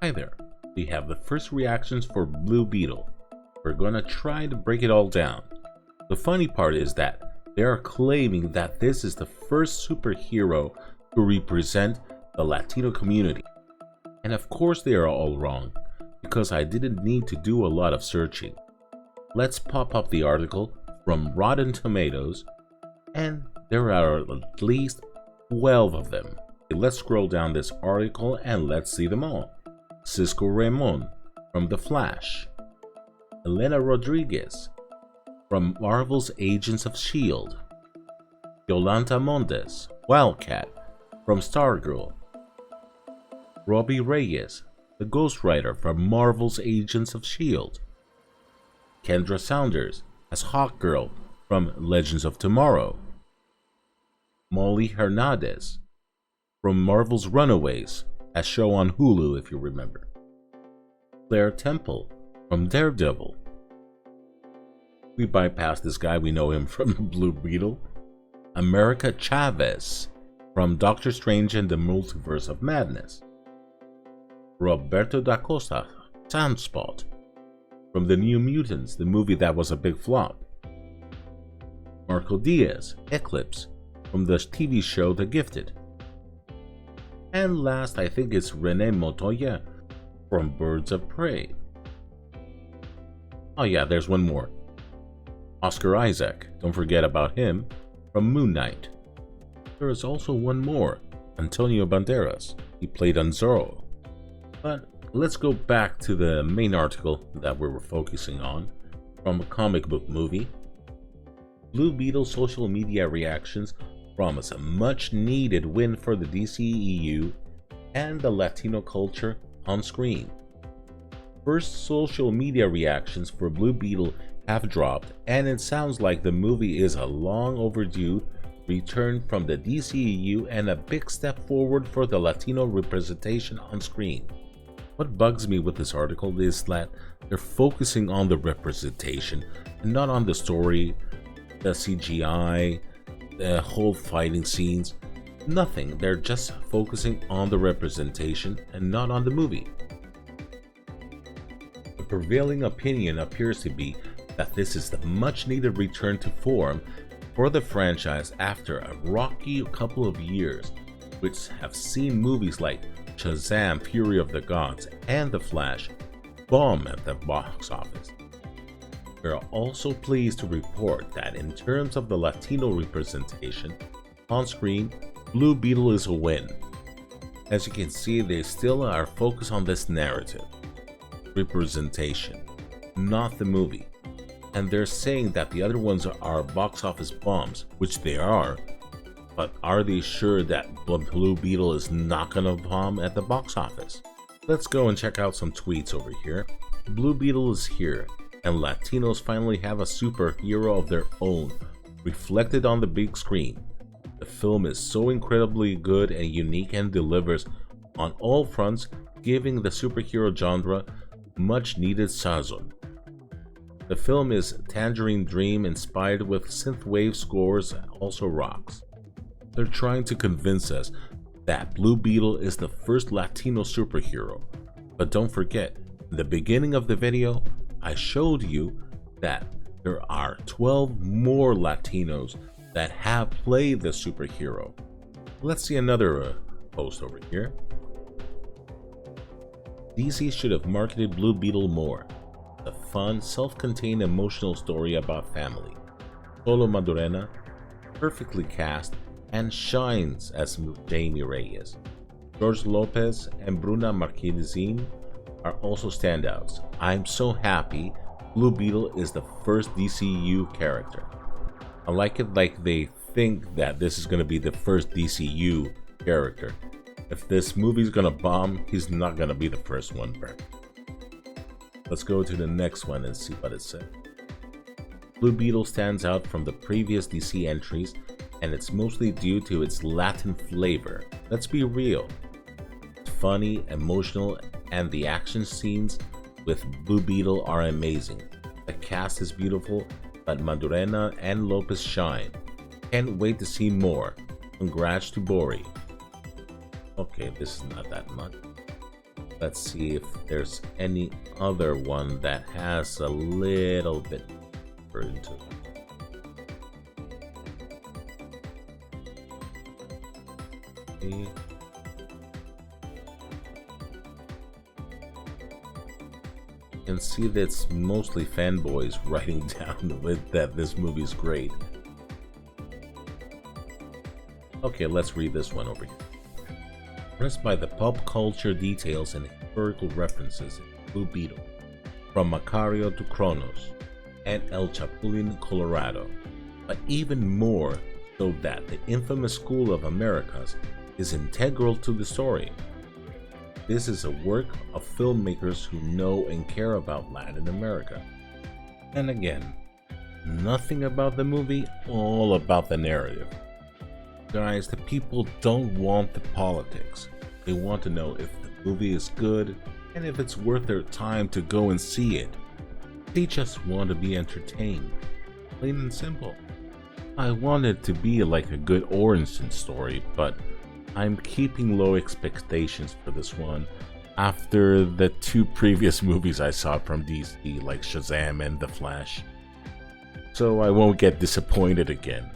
Hi there, we have the first reactions for Blue Beetle. We're gonna try to break it all down. The funny part is that they are claiming that this is the first superhero to represent the Latino community. And of course they are all wrong, because I didn't need to do a lot of searching. Let's pop up the article from Rotten Tomatoes, and there are at least 12 of them. Let's scroll down this article and let's see them all. Cisco Ramon from The Flash, Elena Rodriguez from Marvel's Agents of S.H.I.E.L.D., Yolanda Mondes, Wildcat from Stargirl, Robbie Reyes, the Ghost Rider from Marvel's Agents of S.H.I.E.L.D., Kendra Saunders as Hawkgirl from Legends of Tomorrow, Molly Hernandez from Marvel's Runaways, a show on Hulu if you remember, Claire Temple from Daredevil. We bypassed this guy, we know him from Blue Beetle. America Chavez from Doctor Strange and the Multiverse of Madness. Roberto da Costa, Sunspot from The New Mutants, the movie that was a big flop. Marco Diaz, Eclipse from the TV show The Gifted. And last, I think it's Rene Montoya from Birds of Prey. Oh yeah, there's one more. Oscar Isaac, don't forget about him, from Moon Knight. There is also one more, Antonio Banderas. He played on Zorro. But let's go back to the main article that we were focusing on, from a comic book movie. Blue Beetle social media reactions promise a much needed win for the DCEU and the Latino culture on screen. First social media reactions for Blue Beetle have dropped, and it sounds like the movie is a long overdue return from the DCEU and a big step forward for the Latino representation on screen. What bugs me with this article is that they're focusing on the representation and not on the story, the CGI, the whole fighting scenes, nothing. They're just focusing on the representation and not on the movie. The prevailing opinion appears to be that this is the much needed return to form for the franchise after a rocky couple of years, which have seen movies like Shazam, Fury of the Gods, and The Flash bomb at the box office. We are also pleased to report that in terms of the Latino representation on screen, Blue Beetle is a win. As you can see, they still are focused on this narrative, representation, not the movie. And they're saying that the other ones are box office bombs, which they are, but are they sure that Blue Beetle is not gonna bomb at the box office? Let's go and check out some tweets over here. Blue Beetle is here, and Latinos finally have a superhero of their own, reflected on the big screen. The film is so incredibly good and unique and delivers on all fronts, giving the superhero genre much needed sazon. The film is Tangerine Dream inspired with synthwave scores, also rocks. They're trying to convince us that Blue Beetle is the first Latino superhero. But don't forget, in the beginning of the video, I showed you that there are 12 more Latinos that have played the superhero. Let's see another post over here. DC should have marketed Blue Beetle more. A fun, self-contained emotional story about family. Solo Madurena, perfectly cast, and shines as Jamie Reyes. George Lopez and Bruna Marquezine are also standouts. I'm so happy Blue Beetle is the first DCU character. I like it like they think that this is going to be the first DCU character. If this movie's going to bomb, he's not going to be the first one. Let's go to the next one and see what it says. Blue Beetle stands out from the previous DC entries, and it's mostly due to its Latin flavor. Let's be real. It's funny, emotional, and the action scenes with Blue Beetle are amazing. The cast is beautiful, but Madurena and Lopez shine. Can't wait to see more. Congrats to Bori. Okay, this is not that much. Let's see if there's any other one that has a little bit deeper into it. Okay. You can see that it's mostly fanboys writing down that this movie is great. Okay, let's read this one over here. Impressed by the pop culture details and historical references in Blue Beetle, from Macario to Kronos and El Chapulín, Colorado, but even more so that the infamous School of Americas is integral to the story. This is a work of filmmakers who know and care about Latin America. And again, nothing about the movie, all about the narrative. Guys, the people don't want the politics. They want to know if the movie is good and if it's worth their time to go and see it. They just want to be entertained. Plain and simple. I want it to be like a good origin story, but I'm keeping low expectations for this one after the 2 previous movies I saw from DC, like Shazam and The Flash. So I won't get disappointed again.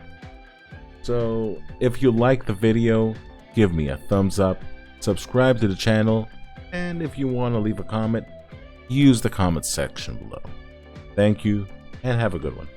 So if you like the video, give me a thumbs up, subscribe to the channel, and if you want to leave a comment, use the comment section below. Thank you, and have a good one.